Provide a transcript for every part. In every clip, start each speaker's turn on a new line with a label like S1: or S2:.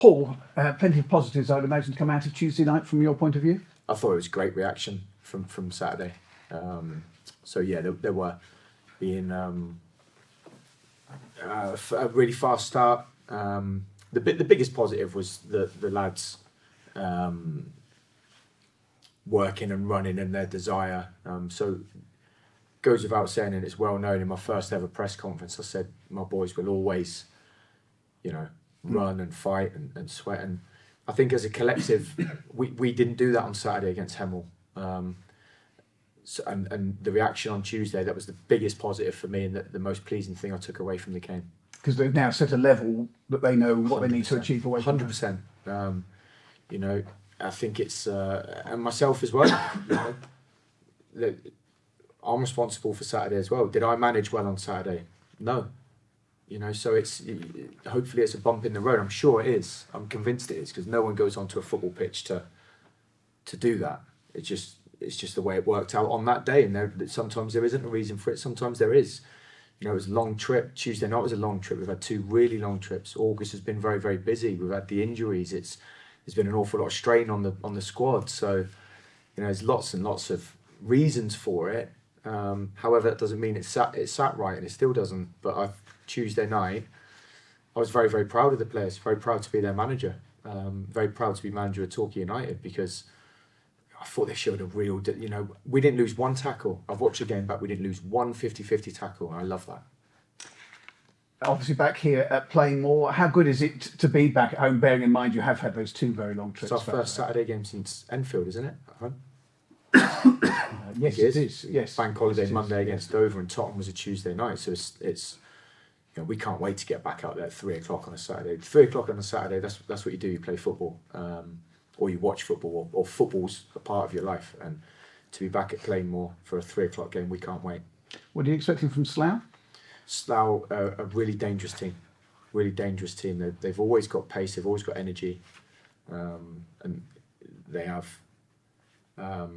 S1: Paul, plenty of positives, I'd imagine, to come out of Tuesday night from your point of view.
S2: I thought it was a great reaction from Saturday. So yeah, there were being a really fast start. The biggest positive was the lads working and running and their desire. So goes without saying, and it's well known. In my first ever press conference, I said my boys will always, run and fight and sweat. And I think as a collective, we didn't do that on Saturday against Hemel. And the reaction on Tuesday, that was the biggest positive for me and the most pleasing thing I took away from the game.
S1: Because they've now set a level that they know what they need to achieve away from
S2: 100%. I think it's, and myself as well, I'm responsible for Saturday as well. Did I manage well on Saturday? No. So it's, hopefully it's a bump in the road. I'm sure it is. I'm convinced it is, because no one goes onto a football pitch to do that. It's just the way it worked out on that day. And sometimes there isn't a reason for it. Sometimes there is. It was a long trip. Tuesday night was a long trip. We've had 2 really long trips. August has been very, very busy. We've had the injuries. There's been an awful lot of strain on the squad. So, there's lots and lots of reasons for it. However, that doesn't mean it sat right, and it still doesn't. But Tuesday night, I was very, very proud of the players. Very proud to be their manager. Very proud to be manager of Torquay United, because I thought they showed a real, we didn't lose one tackle. I've watched the game back, we didn't lose one 50-50 tackle, and I love that.
S1: Obviously back here at playing more, how good is it to be back at home, bearing in mind you have had those 2 very long trips?
S2: It's our first Saturday game since Enfield, isn't it? At home?
S1: Yes, it is. Yes.
S2: Bank holiday Monday against Dover, and Tottenham was a Tuesday night, so it's we can't wait to get back out there at 3 o'clock on a Saturday. 3 o'clock on a Saturday, that's what you do, you play football. Or you watch football, or football's a part of your life, and to be back at Plainmoor for a 3 o'clock game, we can't wait.
S1: What are you expecting from Slough?
S2: Slough are a really dangerous team. They've always got pace, they've always got energy, and they have. I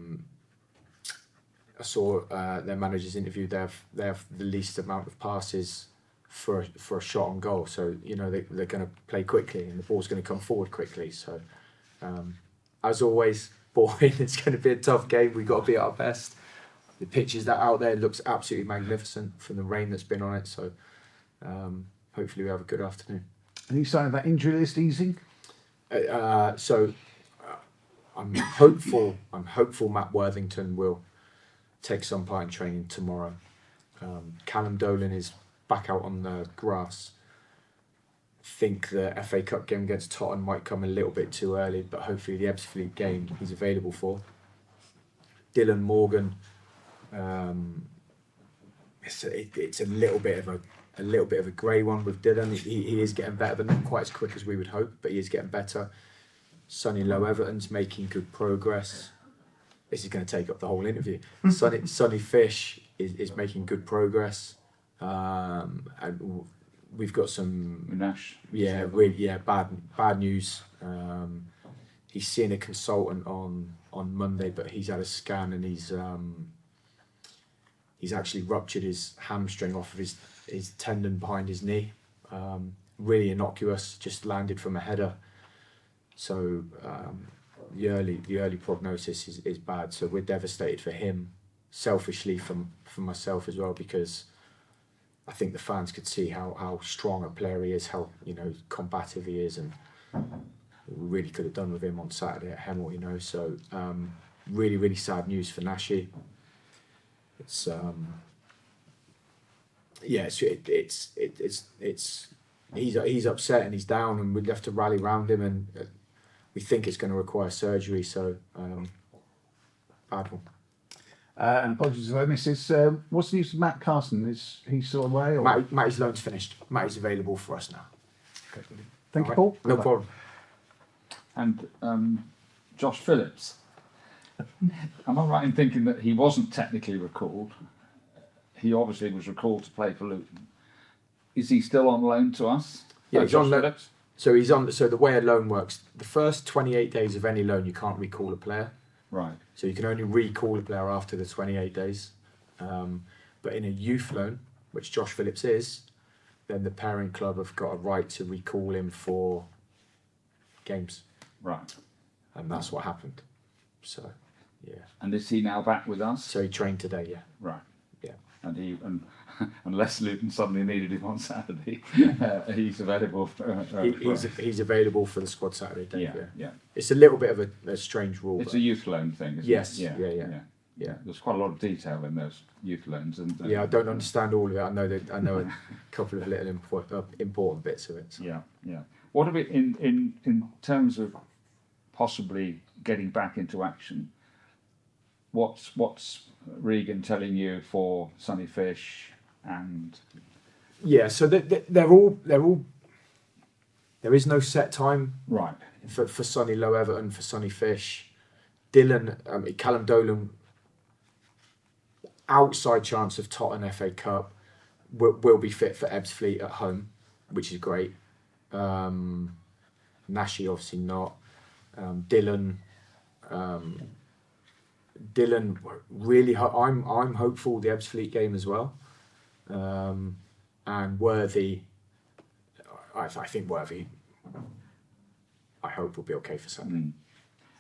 S2: saw their manager's interview. They have the least amount of passes for a shot on goal. So they're going to play quickly, and the ball's going to come forward quickly. So. As always, boring. It's going to be a tough game. We've got to be at our best. The pitches that out there looks absolutely magnificent from the rain that's been on it. So hopefully we have a good afternoon.
S1: Any sign of that injury list easing?
S2: I'm hopeful. Matt Worthington will take some part in training tomorrow. Callum Dolan is back out on the grass. Think the FA Cup game against Tottenham might come a little bit too early, but hopefully the Ebbsfleet game he's available for. Dylan Morgan, it's a little bit of a grey one with Dylan. He is getting better, but not quite as quick as we would hope, but he is getting better. Sonny Lowe-Everton's making good progress. This is going to take up the whole interview. Sonny Fish is making good progress, and we've got some
S3: Nash.
S2: Bad news. He's seeing a consultant on Monday, but he's had a scan and he's actually ruptured his hamstring off of his tendon behind his knee. Really innocuous, just landed from a header. So the early prognosis is bad. So we're devastated for him. Selfishly for myself as well, because I think the fans could see how strong a player he is, how combative he is, and we really could have done with him on Saturday at Hemel. So really, really sad news for Nashi. It's he's upset and he's down, and we'd have to rally around him, and we think it's going to require surgery. So bad one.
S1: And apologies if I missed this. What's the news of Matt Carson? Is he still away? Or?
S2: Matty's loan's finished. Matty's available for us now.
S1: Okay, thank you, Paul.
S2: No problem.
S3: And Josh Phillips. Am I right in thinking that he wasn't technically recalled? He obviously was recalled to play for Luton. Is he still on loan to us?
S2: Yeah, he's on loan. So he's on. So the way a loan works, the first 28 days of any loan, you can't recall a player.
S3: Right.
S2: So you can only recall a player after the 28 days. But in a youth loan, which Josh Phillips is, then the parent club have got a right to recall him for games,
S3: Right.
S2: and that's what happened. So, yeah.
S3: And is he now back with us?
S2: So he trained today, yeah.
S3: Right.
S2: Yeah.
S3: And unless Luton suddenly needed him on Saturday, he's available.
S2: He's available for the squad Saturday, Dave.
S3: Yeah.
S2: It's a little bit of a strange rule.
S3: It's a youth loan thing, isn't
S2: Yes,
S3: it?
S2: yeah.
S3: There's quite a lot of detail in those youth loans, and
S2: Yeah, I don't understand all of it. I know a couple of little important bits of it. So.
S3: Yeah. What about in terms of possibly getting back into action? What's Regan telling you for Sunny Fish and?
S2: Yeah, so they're all. There is no set time,
S3: Right.
S2: For Sunny Low Everton, for Sunny Fish, Dylan, Callum Dolan. Outside chance of Tottenham FA Cup will be fit for Ebbsfleet at home, which is great. Nashi obviously not. Dylan really. I'm hopeful the Ebbsfleet game as well. And Worthy. I think Worthy. I hope will be okay for Sunday.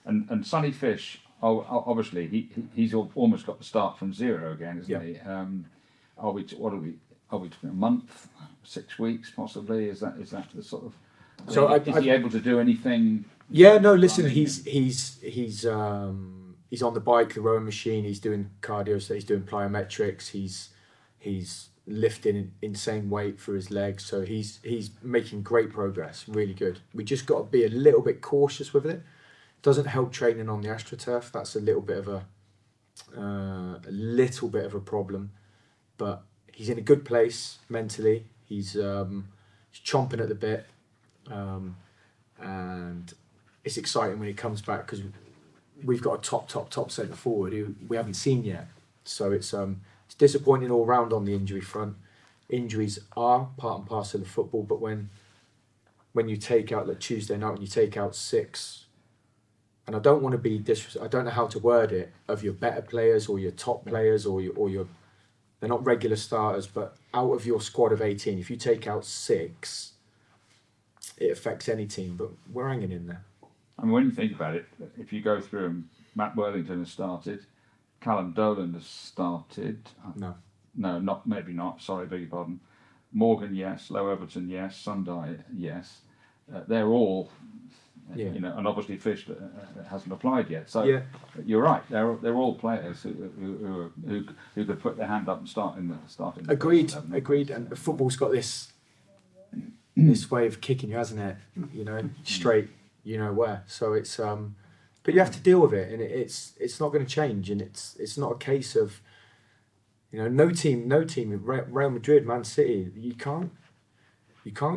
S3: And Sunny Fish. Obviously, he's almost got to start from zero again, isn't he? Are we talking a month, 6 weeks, possibly? Is that the sort of? So is he able to do anything?
S2: Yeah, no. Listen, he's on the bike, the rowing machine. He's doing cardio, so he's doing plyometrics. He's lifting insane weight for his legs. So he's making great progress. Really good. We just got to be a little bit cautious with it. Doesn't help training on the AstroTurf. That's a little bit of a problem, but he's in a good place mentally. He's chomping at the bit, and it's exciting when he comes back because we've got a top centre forward who we haven't seen yet. So it's disappointing all round on the injury front. Injuries are part and parcel of football, but when you take out like Tuesday night, when you take out 6. And I don't want to be I don't know how to word it, of your better players or your top players or your they're not regular starters, but out of your squad of 18, if you take out 6, it affects any team. But we're hanging in there.
S3: I mean, when you think about it, if you go through them, Matt Worthington has started, Callum Dolan has started.
S2: No,
S3: maybe not. Sorry, beg your pardon. Morgan, yes. Low Everton, yes. Sunday, yes. They're all.
S2: Yeah.
S3: And obviously Fish hasn't applied yet. So you're right. They're all players who could put their hand up and start in the
S2: Agreed. And football's got this way of kicking you, hasn't it? Straight, where. So it's but you have to deal with it, and it's not going to change, and it's not a case of, no team, Real Madrid, Man City, you can't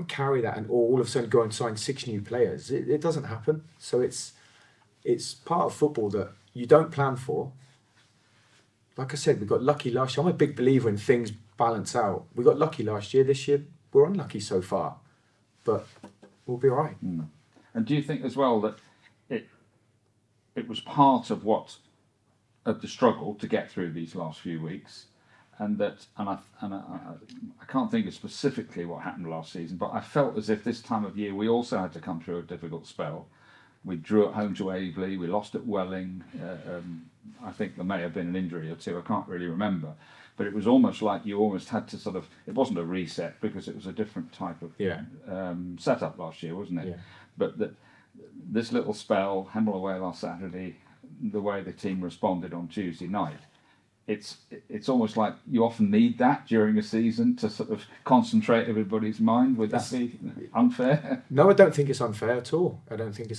S2: carry that and all of a sudden go and sign 6 new players. It doesn't happen. So it's part of football that you don't plan for. Like I said, we got lucky last year. I'm a big believer in things balance out. We got lucky last year. This year, we're unlucky so far. But we'll be all right.
S3: And do you think as well that it was part of the struggle to get through these last few weeks? And I can't think of specifically what happened last season, but I felt as if this time of year we also had to come through a difficult spell. We drew at home to Aveley, we lost at Welling. I think there may have been an injury or two, I can't really remember. But it was almost like you almost had to it wasn't a reset because it was a different type of setup last year, wasn't it? Yeah. But this little spell, Hemel away last Saturday, the way the team responded on Tuesday night, it's almost like you often need that during a season to sort of concentrate everybody's mind. Would that be unfair?
S2: No, I don't think it's unfair at all. I think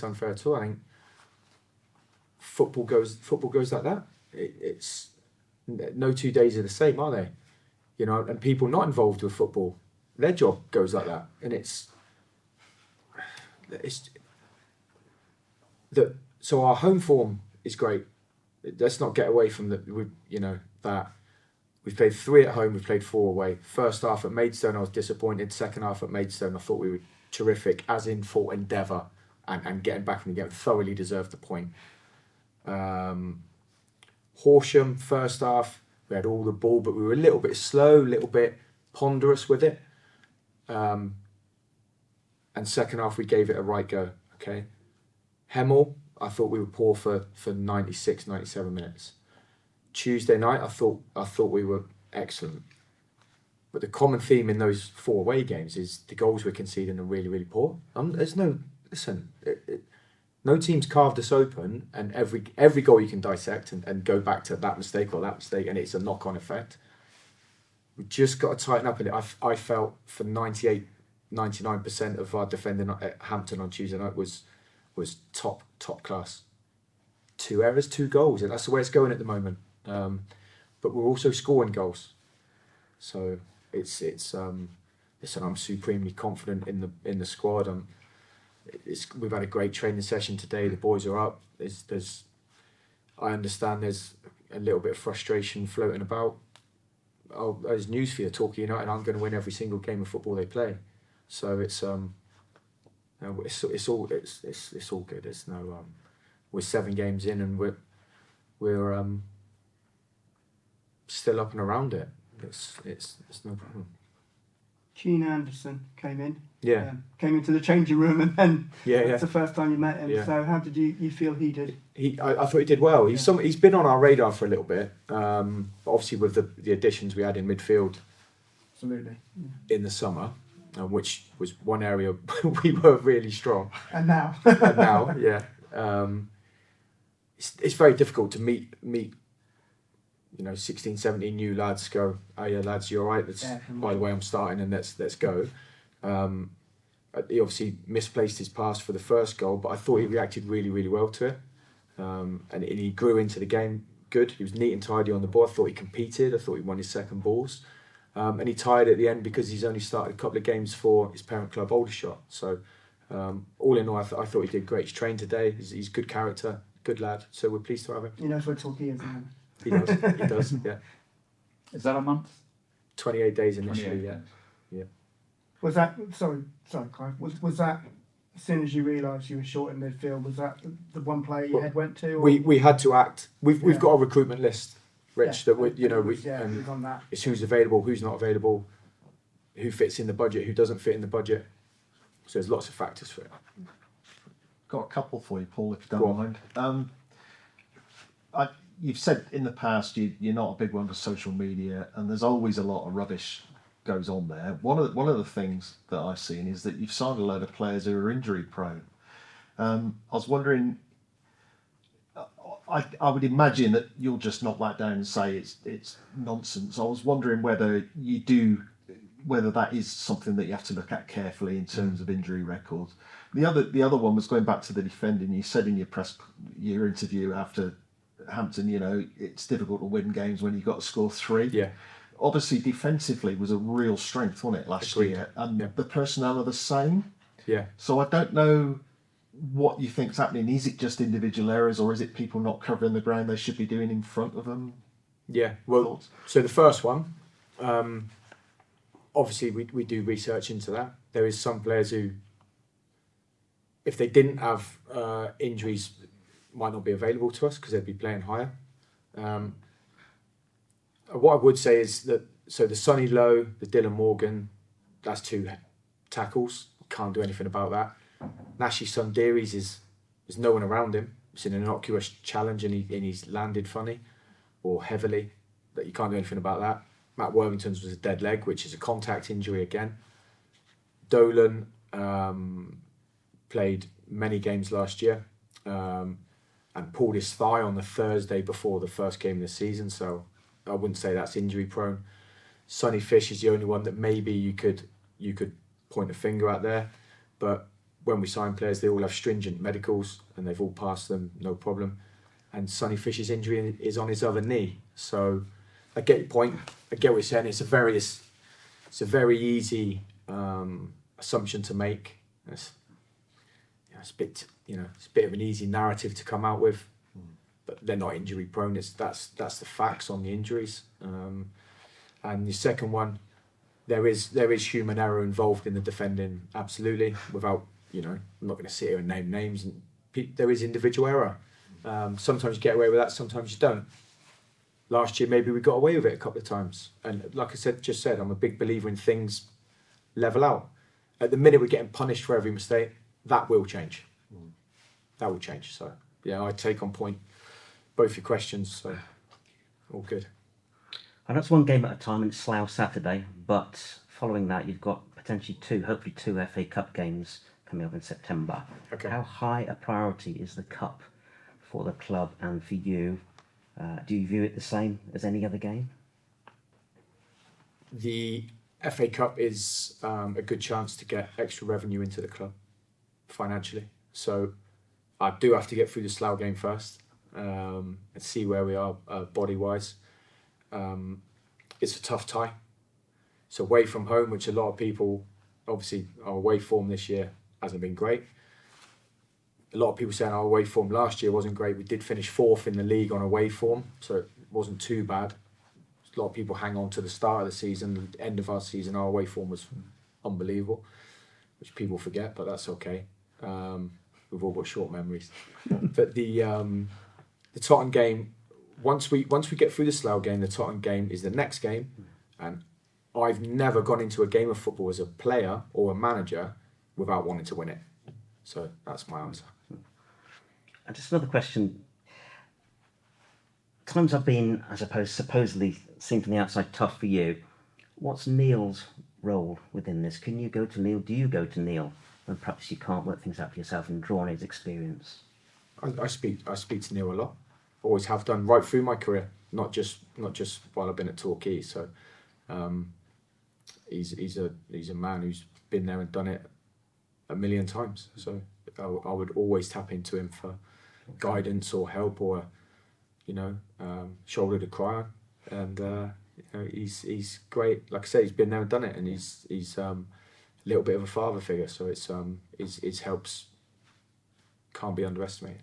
S2: football goes like that. It's no 2 days are the same, are they? And people not involved with football, their job goes like that, and so our home form is great. Let's not get away from that. We've played 3 at home, we've played 4 away. First half at Maidstone, I was disappointed. Second half at Maidstone, I thought we were terrific, as in full endeavour and getting back in the game. Thoroughly deserved the point. Horsham, first half, we had all the ball, but we were a little bit slow, a little bit ponderous with it. And second half, we gave it a right go. Okay, Hemel, I thought we were poor for 96, 97 minutes. Tuesday night, I thought we were excellent. But the common theme in those 4 away games is the goals we're conceding are really, really poor. There's no no team's carved us open, and every goal you can dissect and go back to that mistake or that mistake, and it's a knock-on effect. We just got to tighten up in it. I felt for 98, 99% of our defending at Hampton on Tuesday night was top class. 2 errors, 2 goals, and that's the way it's going at the moment. But we're also scoring goals, so listen, I'm supremely confident in the squad. We've had a great training session today. The boys are up. I understand there's a little bit of frustration floating about. There's news for you, Torquay United aren't going to win every single game of football they play, so it's all good. There's no we're 7 games in and we're still up and around it. It's no problem.
S4: Keane Anderson came in.
S2: Yeah.
S4: Came into the changing room, and then
S2: That's
S4: the first time you met him.
S2: Yeah.
S4: So how did you feel he did?
S2: I thought he did well. He's been on our radar for a little bit. Obviously with the additions we had in midfield.
S4: Absolutely.
S2: In the summer, which was one area we were really strong.
S4: And now.
S2: Yeah. It's very difficult to meet 16, 17 new lads, go, oh yeah lads, you alright? By the way, I'm starting and let's go. He obviously misplaced his pass for the first goal, but I thought he reacted really, really well to it. And he grew into the game good. He was neat and tidy on the ball. I thought he competed. I thought he won his second balls. And he tired at the end because he's only started a couple of games for his parent club, Aldershot. So all in all, I thought he did great. He's trained today. He's good character, good lad. So we're pleased to have him.
S4: He knows where Torquay is now.
S2: He does, yeah.
S3: Is that a month?
S2: 28 days initially,
S3: 28
S2: yeah.
S3: days.
S2: Yeah.
S4: Was that sorry, Clive? Was that as soon as you realised you were short in midfield? Was that the one player your head went to? Or?
S2: We had to act. We've got a recruitment list, Rich.
S4: Yeah.
S2: That we
S4: it was on that.
S2: it's who's available, who's not available, who fits in the budget, who doesn't fit in the budget. So there's lots of factors for it.
S5: Got a couple for you, Paul, if you
S2: Go
S5: don't
S2: on.
S5: mind. You've said in the past you're not a big one for social media, and there's always a lot of rubbish goes on there. One of the things that I've seen is that you've signed a load of players who are injury prone. I was wondering. I would imagine that you'll just knock that down and say it's nonsense. I was wondering whether that is something that you have to look at carefully in terms of injury records. The other one was going back to the defending. You said in your interview after Hampton, it's difficult to win games when you've got to score 3.
S2: Yeah.
S5: Obviously, defensively was a real strength, wasn't it, last
S2: Agreed.
S5: year? And
S2: Yeah.
S5: the personnel are the same.
S2: Yeah.
S5: So I don't know what you think's happening. Is it just individual errors, or is it people not covering the ground they should be doing in front of them?
S2: Yeah. Well,
S5: Thoughts?
S2: so the first one, obviously we do research into that. There is some players who, if they didn't have injuries, might not be available to us because they'd be playing higher. What I would say is that the Sonny Lowe, the Dylan Morgan, that's 2 tackles. Can't do anything about that. Nashi Sunderis there's no one around him. It's an innocuous challenge and he's landed funny or heavily. That you can't do anything about that. Matt Worthington's was a dead leg, which is a contact injury again. Dolan played many games last year. And pulled his thigh on the Thursday before the first game of the season, so I wouldn't say that's injury prone. Sonny Fish is the only one that maybe you could point a finger at there, but when we sign players, they all have stringent medicals and they've all passed them, no problem. And Sonny Fish's injury is on his other knee, so I get your point. I get what you're saying. It's a very easy assumption to make. It's a bit of an easy narrative to come out with, but they're not injury prone. That's the facts on the injuries. And the second one, there is human error involved in the defending, absolutely. Without I'm not going to sit here and name names. And there is individual error. Sometimes you get away with that, sometimes you don't. Last year maybe we got away with it a couple of times, and like I just said, I'm a big believer in things level out. At the minute we're getting punished for every mistake. That will change. that will change. So yeah, I take on point both your questions. So all good.
S6: And that's one game at a time, and it's Slough Saturday. But following that, you've got potentially hopefully two FA Cup games coming up in September.
S2: Okay.
S6: How high a priority is the Cup for the club and for you? Do you view it the same as any other game?
S2: The FA Cup is a good chance to get extra revenue into the club financially. So I do have to get through the Slough game first and see where we are body-wise. It's a tough tie. So away from home, which a lot of people, obviously, our away form this year hasn't been great. A lot of people saying our away form last year wasn't great. We did finish 4th in the league on away form, so it wasn't too bad. A lot of people hang on to the start of the season, the end of our season. Our away form was unbelievable, which people forget, but that's okay. We've all got short memories. But the Tottenham game, once we get through the Slough game, the Tottenham game is the next game, and I've never gone into a game of football as a player or a manager without wanting to win it. So that's my answer.
S6: And just another question. Times have been, I suppose, supposedly seen from the outside tough for you. What's Neil's role within this? Can you go to Neil? Do you go to Neil when perhaps you can't work things out for yourself and draw on his experience?
S2: I speak to Neil a lot. Always have done right through my career, not just while I've been at Torquay. So he's a man who's been there and done it a million times. So I would always tap into him for guidance or help or shoulder to cry on. And he's great. Like I say, he's been there and done it, and he's a little bit of a father figure. So it's his helps can't be underestimated.